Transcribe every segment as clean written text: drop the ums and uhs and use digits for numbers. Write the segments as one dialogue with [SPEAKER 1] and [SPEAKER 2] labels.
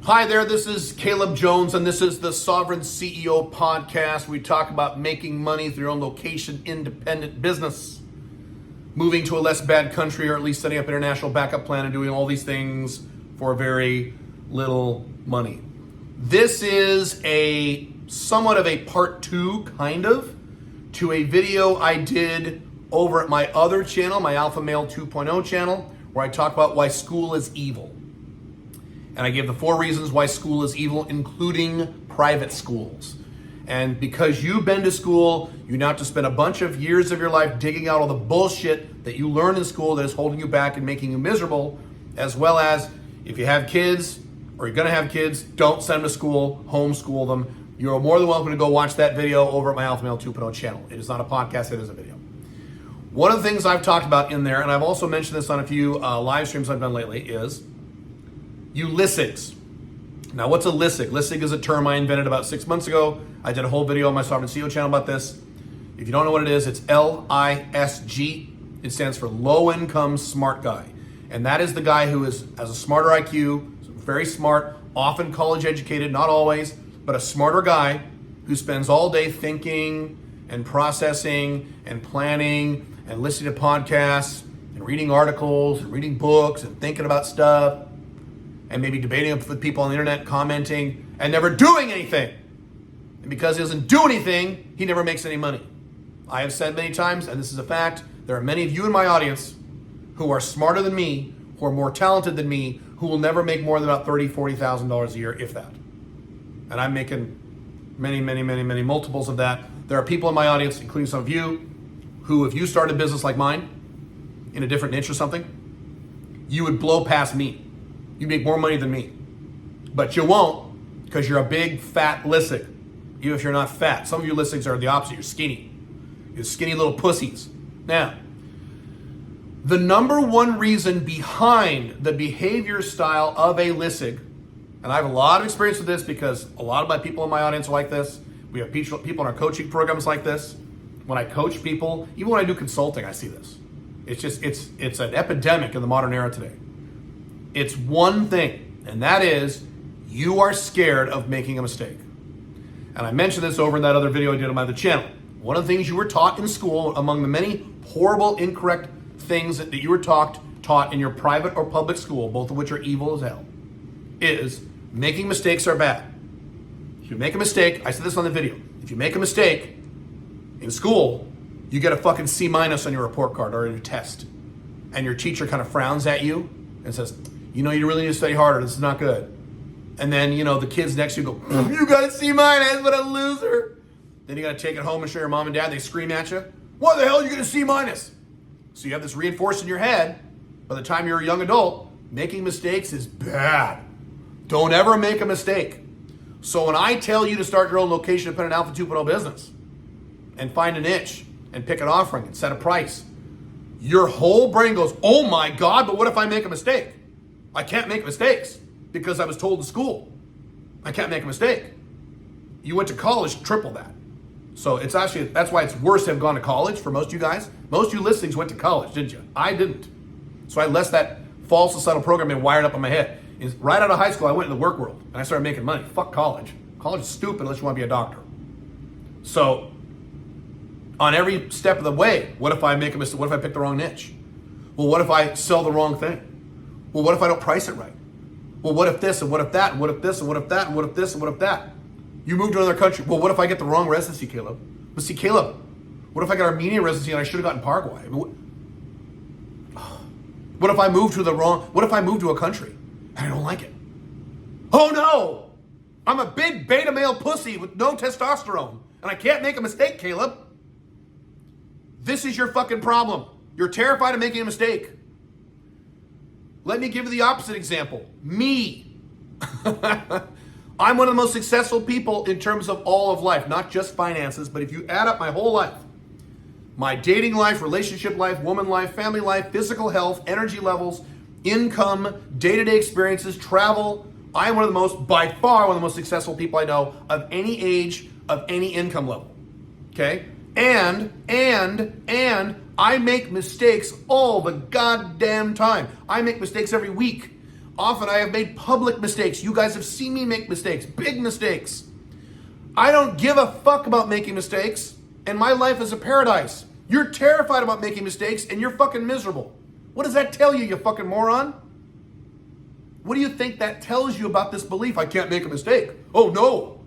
[SPEAKER 1] Hi there, this is Caleb Jones, and this is the Sovereign CEO podcast. We talk about making money through your own location, independent business, moving to a less bad country, or at least setting up an international backup plan and doing all these things for very little money. This is a somewhat of a part two, kind of, to a video I did over at my other channel, my Alpha Male 2.0 channel, where I talk about why school is evil. And I gave the 4 reasons why school is evil, including private schools. And because you've been to school, you now have to spend a bunch of years of your life digging out all the bullshit that you learned in school that is holding you back and making you miserable, as well as if you have kids or you're gonna have kids, don't send them to school, homeschool them. You're more than welcome to go watch that video over at my Alpha Male 2.0 channel. It is not a podcast, it is a video. One of the things I've talked about in there, and I've also mentioned this on a few live streams I've done lately, is Ulysses. Now, what's a LISIG? LISIG is a term I invented about 6 months ago. I did a whole video on my Sovereign CEO channel about this. If you don't know what it is, it's LISG. It stands for Low Income Smart Guy. And that is the guy who has a smarter IQ, very smart, often college educated, not always, but a smarter guy who spends all day thinking and processing and planning and listening to podcasts and reading articles and reading books and thinking about stuff, and maybe debating with people on the internet, commenting, and never doing anything. And because he doesn't do anything, he never makes any money. I have said many times, and this is a fact, there are many of you in my audience who are smarter than me, who are more talented than me, who will never make more than about $30,000, $40,000 a year, if that. And I'm making many multiples of that. There are people in my audience, including some of you, who if you started a business like mine, in a different niche or something, you would blow past me. You make more money than me. But you won't, because you're a big, fat LISIG. Even if you're not fat. Some of you LISIGs are the opposite. You're skinny. You're skinny little pussies. Now, the number one reason behind the behavior style of a LISIG, and I have a lot of experience with this because a lot of my people in my audience are like this. We have people in our coaching programs like this. When I coach people, even when I do consulting, I see this. It's an epidemic in the modern era today. It's one thing, and that is you are scared of making a mistake. And I mentioned this over in that other video I did on my other channel. One of the things you were taught in school, among the many horrible, incorrect things that you were taught in your private or public school, both of which are evil as hell, is making mistakes are bad. If you make a mistake, I said this on the video, if you make a mistake in school, you get a fucking C- on your report card or in your test. And your teacher kind of frowns at you and says, you know, you really need to study harder. This is not good. And then, you know, the kids next to you go, you got a C-, what a loser. Then you got to take it home and show your mom and dad. They scream at you. What the hell are you getting a C-? So you have this reinforced in your head. By the time you're a young adult, making mistakes is bad. Don't ever make a mistake. So when I tell you to start your own location dependent Alpha 2.0 business and find a niche and pick an offering and set a price, your whole brain goes, oh my God, but what if I make a mistake? I can't make mistakes because I was told in school I can't make a mistake. You went to college, triple that. So it's actually, that's why it's worse to have gone to college for most of you guys. Most of you listings went to college, didn't you? I didn't. So I let that false societal programming wired up in my head. Right out of high school, I went into the work world and I started making money. Fuck college. College is stupid unless you want to be a doctor. So on every step of the way, what if I make a mistake? What if I pick the wrong niche? Well, what if I sell the wrong thing? Well, what if I don't price it right? Well, what if this and what if that and what if this and what if that and what if this and what if that? You moved to another country. Well, what if I get the wrong residency, Caleb? But see, Caleb, what if I got Armenian residency and I should have gotten Paraguay? I mean, what if I move to a country and I don't like it? Oh no! I'm a big beta male pussy with no testosterone and I can't make a mistake, Caleb. This is your fucking problem. You're terrified of making a mistake. Let me give you the opposite example. Me. I'm one of the most successful people in terms of all of life, not just finances, but if you add up my whole life, my dating life, relationship life, woman life, family life, physical health, energy levels, income, day-to-day experiences, travel, I am by far one of the most successful people I know of any age, of any income level. Okay? And I make mistakes all the goddamn time. I make mistakes every week. Often I have made public mistakes. You guys have seen me make mistakes, big mistakes. I don't give a fuck about making mistakes, and my life is a paradise. You're terrified about making mistakes, and you're fucking miserable. What does that tell you, you fucking moron? What do you think that tells you about this belief? I can't make a mistake. Oh, no.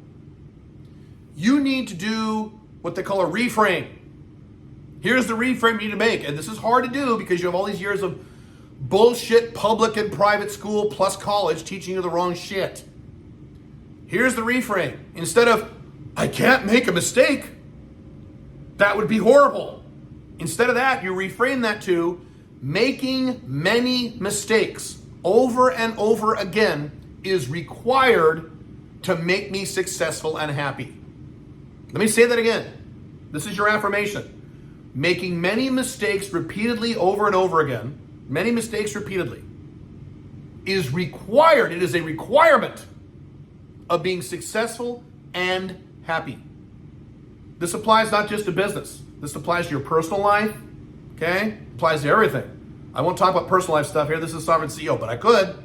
[SPEAKER 1] You need to do what they call a reframe. Here's the reframe you need to make. And this is hard to do because you have all these years of bullshit public and private school plus college teaching you the wrong shit. Here's the reframe. Instead of, I can't make a mistake, that would be horrible. Instead of that, you reframe that to, making many mistakes over and over again is required to make me successful and happy. Let me say that again. This is your affirmation. Making many mistakes repeatedly over and over again, many mistakes repeatedly, is required. It is a requirement of being successful and happy. This applies not just to business. This applies to your personal life, okay? Applies to everything. I won't talk about personal life stuff here. This is Sovereign CEO, but I could.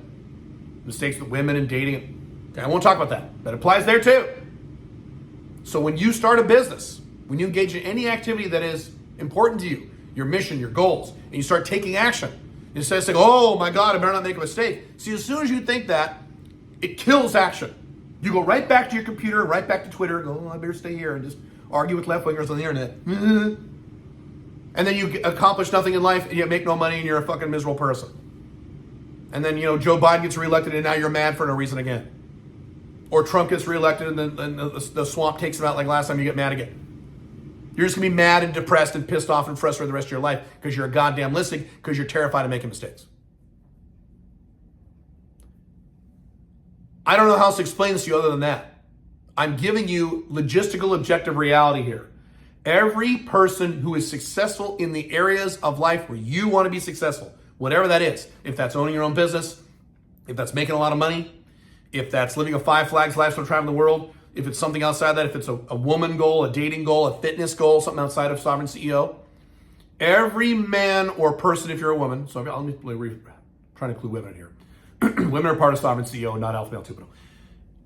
[SPEAKER 1] Mistakes with women and dating. Okay, I won't talk about that. That applies there too. So when you start a business, when you engage in any activity that is important to you, your mission, your goals, and you start taking action, instead of saying, oh my God, I better not make a mistake. See, as soon as you think that, it kills action. You go right back to your computer, right back to Twitter, and go, oh, I better stay here and just argue with left-wingers on the internet. And then you accomplish nothing in life, and you make no money, and you're a fucking miserable person. And then, Joe Biden gets reelected, and now you're mad for no reason again. Or Trump gets reelected, and then the swamp takes him out like last time, you get mad again. You're just going to be mad and depressed and pissed off and frustrated the rest of your life because you're a goddamn listing, because you're terrified of making mistakes. I don't know how else to explain this to you other than that. I'm giving you logistical, objective reality here. Every person who is successful in the areas of life where you want to be successful, whatever that is, if that's owning your own business, if that's making a lot of money, if that's living a Five Flags lifestyle, traveling the world, if it's something outside that, if it's a woman goal, a dating goal, a fitness goal, something outside of Sovereign CEO, every man or person, if you're a woman, so I'm trying to include women in here. Women are part of Sovereign CEO, not Alpha Male 2.0.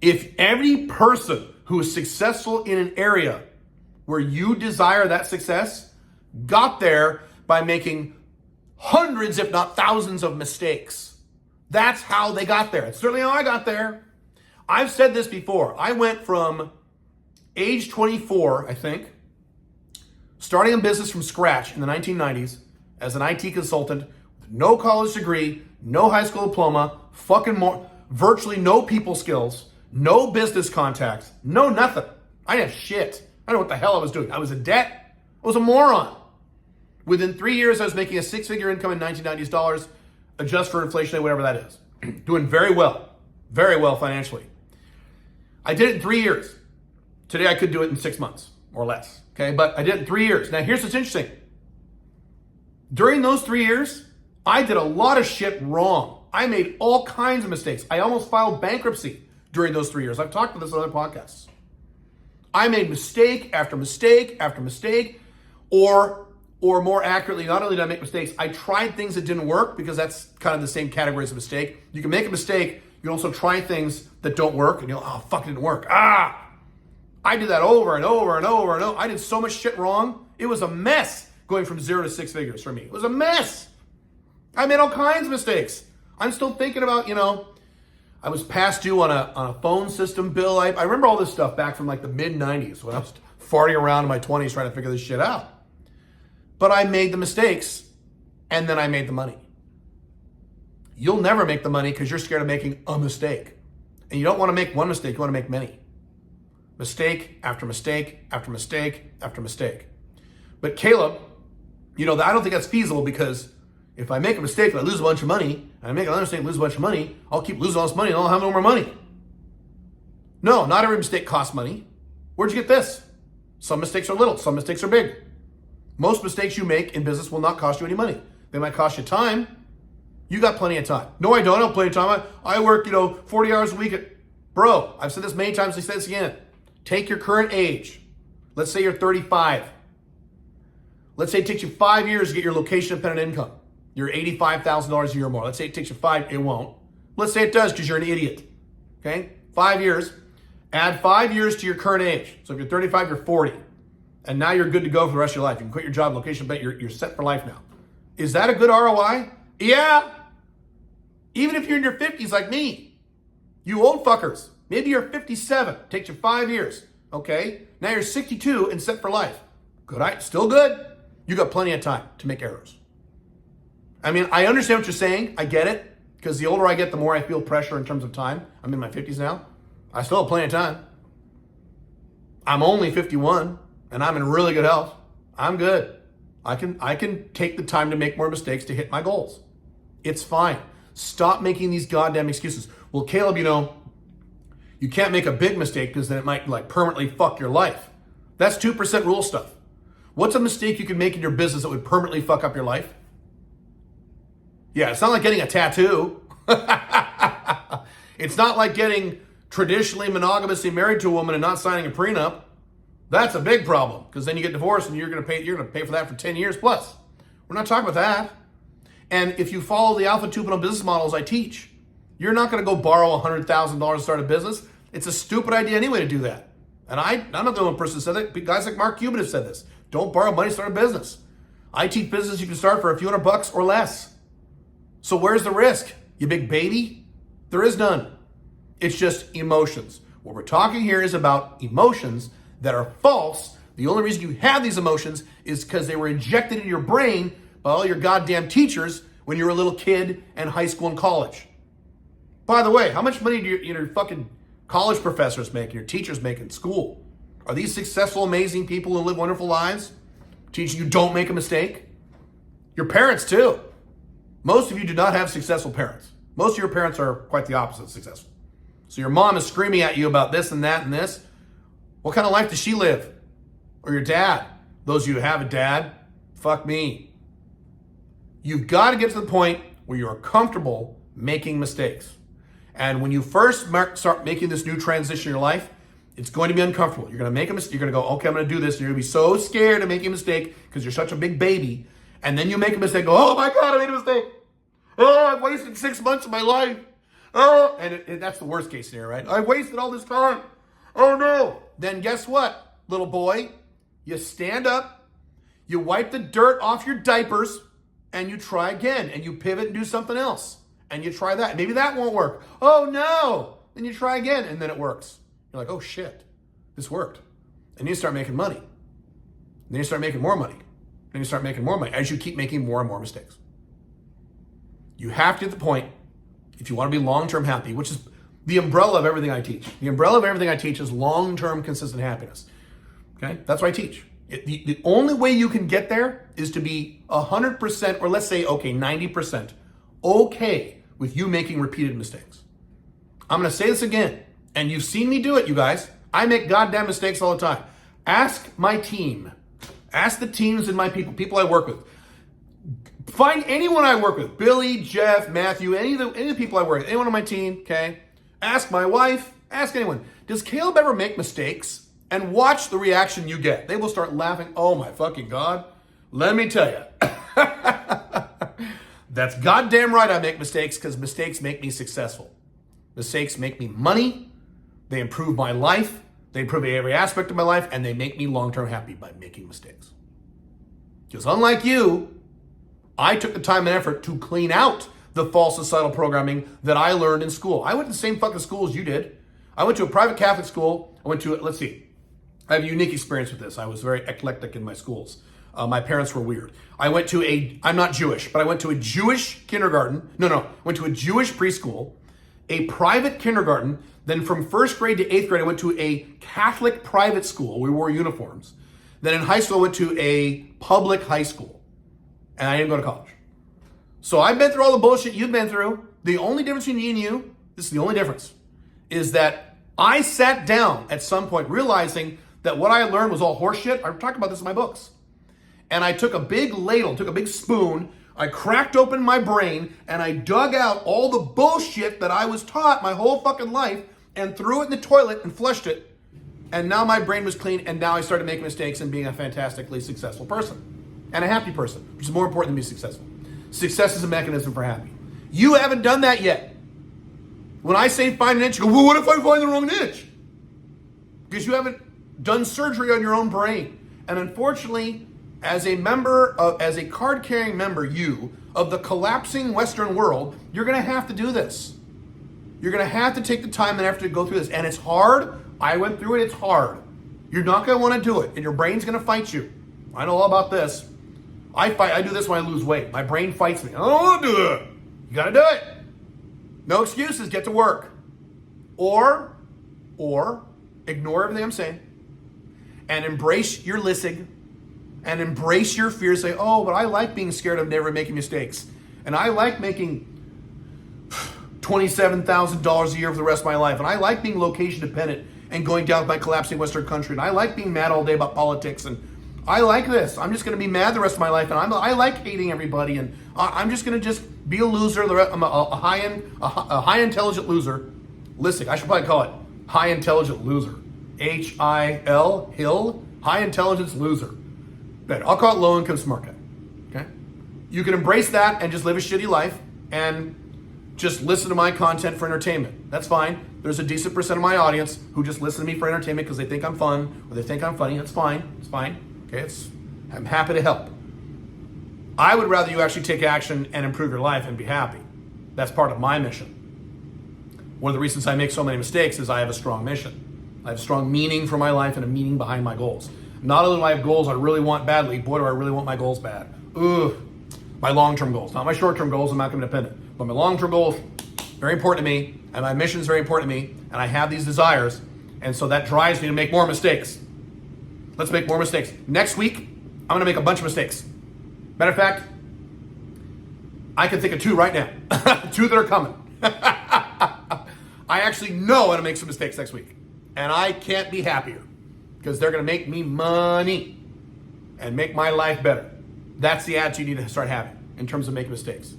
[SPEAKER 1] If every person who is successful in an area where you desire that success got there by making hundreds, if not thousands of mistakes, that's how they got there. It's certainly how I got there. I've said this before. I went from age 24, I think, starting a business from scratch in the 1990s as an IT consultant, with no college degree, no high school diploma, virtually no people skills, no business contacts, no nothing. I didn't have shit. I don't know what the hell I was doing. I was in debt. I was a moron. Within 3 years, I was making a six-figure income in 1990s dollars, adjust for inflation, whatever that is. Doing very well financially. I did it in 3 years. Today, I could do it in 6 months or less, okay? But I did it in 3 years. Now, here's what's interesting. During those 3 years, I did a lot of shit wrong. I made all kinds of mistakes. I almost filed bankruptcy during those 3 years. I've talked about this on other podcasts. I made mistake after mistake after mistake, or more accurately, not only did I make mistakes, I tried things that didn't work, because that's kind of the same category as a mistake. You can make a mistake, you can also try things that don't work, and you'll, oh, fuck, it didn't work. I did that over and over and over and over. I did so much shit wrong. It was a mess going from 0 to 6 figures for me. It was a mess. I made all kinds of mistakes. I'm still thinking about, I was past due on a phone system bill. I remember all this stuff back from like the mid-90s when I was farting around in my 20s trying to figure this shit out. But I made the mistakes, and then I made the money. You'll never make the money because you're scared of making a mistake. And you don't want to make one mistake, you want to make many. Mistake after mistake after mistake after mistake. But Caleb, I don't think that's feasible, because if I make a mistake and I lose a bunch of money, and I make another mistake and lose a bunch of money, I'll keep losing all this money and I'll have no more money. No, not every mistake costs money. Where'd you get this? Some mistakes are little, some mistakes are big. Most mistakes you make in business will not cost you any money. They might cost you time. You got plenty of time. No, I don't. I don't have plenty of time. I work, 40 hours a week. Bro, I've said this many times. I'll say this again. Take your current age. Let's say you're 35. Let's say it takes you 5 years to get your location-dependent income. You're $85,000 a year or more. Let's say it takes you 5. It won't. Let's say it does because you're an idiot. Okay? 5 years. Add 5 years to your current age. So if you're 35, you're 40. And now you're good to go for the rest of your life. You can quit your job, location, but you're set for life now. Is that a good ROI? Yeah. Even if you're in your 50s like me. You old fuckers. Maybe you're 57. Takes you 5 years. Okay? Now you're 62 and set for life. Good. Still good. You got plenty of time to make errors. I mean, I understand what you're saying. I get it. Because the older I get, the more I feel pressure in terms of time. I'm in my 50s now. I still have plenty of time. I'm only 51 and I'm in really good health. I'm good. I can take the time to make more mistakes to hit my goals. It's fine. Stop making these goddamn excuses. Well, Caleb, you can't make a big mistake because then it might like permanently fuck your life. That's 2% rule stuff. What's a mistake you can make in your business that would permanently fuck up your life? Yeah, it's not like getting a tattoo. It's not like getting traditionally monogamously married to a woman and not signing a prenup. That's a big problem because then you get divorced and you're going to pay for that for 10 years plus. We're not talking about that. And if you follow the Alpha 2.0 business models I teach, you're not going to go borrow $100,000 to start a business. It's a stupid idea anyway to do that. And I'm not the only person who said that. Guys like Mark Cuban have said this. Don't borrow money to start a business. I teach business you can start for a few $100 or less. So where's the risk? You big baby? There is none. It's just emotions. What we're talking here is about emotions that are false. The only reason you have these emotions is because they were injected into your brain by all your goddamn teachers when you were a little kid and high school and college. By the way, how much money do your fucking college professors make, your teachers make in school? Are these successful, amazing people who live wonderful lives? Teaching you don't make a mistake? Your parents too. Most of you do not have successful parents. Most of your parents are quite the opposite of successful. So your mom is screaming at you about this and that and this. What kind of life does she live? Or your dad? Those of you who have a dad, fuck me. You've got to get to the point where you're comfortable making mistakes. And when you first start making this new transition in your life, it's going to be uncomfortable. You're going to make a mistake. You're going to go, okay, I'm going to do this. And you're going to be so scared of making a mistake because you're such a big baby. And then you make a mistake, go, oh my God, I made a mistake. Oh, I've wasted 6 months of my life. Oh, and that's the worst case scenario, right? I wasted all this time. Oh no. Then guess what, little boy? You stand up, you wipe the dirt off your diapers, and you try again. And you pivot and do something else. And you try that. Maybe that won't work. Oh no. Then you try again, and then it works. You're like, oh shit, this worked. And you start making money. Then you start making more money. Then you start making more money as you keep making more and more mistakes. You have to get to the point, if you want to be long-term happy, which is the umbrella of everything I teach. The umbrella of everything I teach is long-term consistent happiness. Okay? That's what I teach. The only way you can get there is to be 100%, or let's say, okay, 90% okay with you making repeated mistakes. I'm going to say this again, and you've seen me do it, you guys. I make goddamn mistakes all the time. Ask my team. Ask the teams and my people I work with. Find anyone I work with, Billy, Jeff, Matthew, any of the people I work with, anyone on my team, okay? Ask my wife, ask anyone. Does Caleb ever make mistakes? And watch the reaction you get. They will start laughing. Oh my fucking God. Let me tell you. That's goddamn right I make mistakes because mistakes make me successful. Mistakes make me money. They improve my life. They improve every aspect of my life, and they make me long-term happy by making mistakes. Because unlike you, I took the time and effort to clean out the false societal programming that I learned in school. I went to the same fucking school as you did. I went to a private Catholic school. I went to, let's see, I have a unique experience with this. I was very eclectic in my schools. My parents were weird. I'm not Jewish, but I went to a Jewish kindergarten. Went to a Jewish preschool, a private kindergarten. Then from first grade to 8th grade, I went to a Catholic private school. We wore uniforms. Then in high school, I went to a public high school. And I didn't go to college. So I've been through all the bullshit you've been through. The only difference between me and you, this is the only difference, is that I sat down at some point realizing that what I learned was all horseshit. I talk about this in my books. And I took a big ladle, took a big spoon, I cracked open my brain, and I dug out all the bullshit that I was taught my whole fucking life and threw it in the toilet and flushed it. And now my brain was clean, and now I started making mistakes and being a fantastically successful person. And a happy person, which is more important than being successful. Success is a mechanism for happy. You haven't done that yet. When I say find a niche, you go, well, what if I find the wrong niche? Because you haven't done surgery on your own brain. And unfortunately, as a card-carrying member, of the collapsing Western world, you're going to have to do this. You're going to have to take the time and effort to go through this. And it's hard. I went through it. It's hard. You're not going to want to do it. And your brain's going to fight you. I know all about this. I do this when I lose weight. My brain fights me. I don't want to do that. You got to do it. No excuses. Get to work. Or ignore everything I'm saying and embrace your listening and embrace your fears. Say, oh, but I like being scared of never making mistakes. And I like making $27,000 a year for the rest of my life. And I like being location dependent and going down with my collapsing Western country. And I like being mad all day about politics. And I like this. I'm just going to be mad the rest of my life. And I like hating everybody. And I'm just going to be a loser. I'm a high intelligent loser. Listen, I should probably call it high intelligent loser. H-I-L, Hill, high intelligence loser. But I'll call it low income smart guy. Okay? You can embrace that and just live a shitty life and just listen to my content for entertainment. That's fine. There's a decent percent of my audience who just listen to me for entertainment because they think I'm fun or they think I'm funny. That's fine. It's fine. Okay? I'm happy to help. I would rather you actually take action and improve your life and be happy. That's part of my mission. One of the reasons I make so many mistakes is I have a strong mission. I have a strong meaning for my life and a meaning behind my goals. Not only do I have goals I really want badly, boy, do I really want my goals bad. My long-term goals, not my short-term goals. I'm not going to depend on. But my long-term goals, very important to me, and my mission is very important to me, and I have these desires, and so that drives me to make more mistakes. Let's make more mistakes. Next week, I'm going to make a bunch of mistakes. Matter of fact, I can think of 2 right now. 2 that are coming. I actually know I'm going to make some mistakes next week. And I can't be happier because they're going to make me money and make my life better. That's the attitude you need to start having in terms of making mistakes.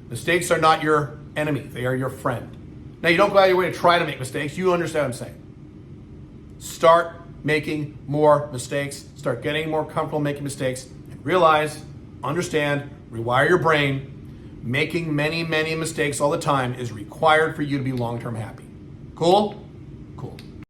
[SPEAKER 1] Mistakes are not your enemy. They are your friend. Now, you don't go out of your way to try to make mistakes. You understand what I'm saying. Start making more mistakes. Start getting more comfortable making mistakes. And realize, understand, rewire your brain. Making many, many mistakes all the time is required for you to be long-term happy. Cool?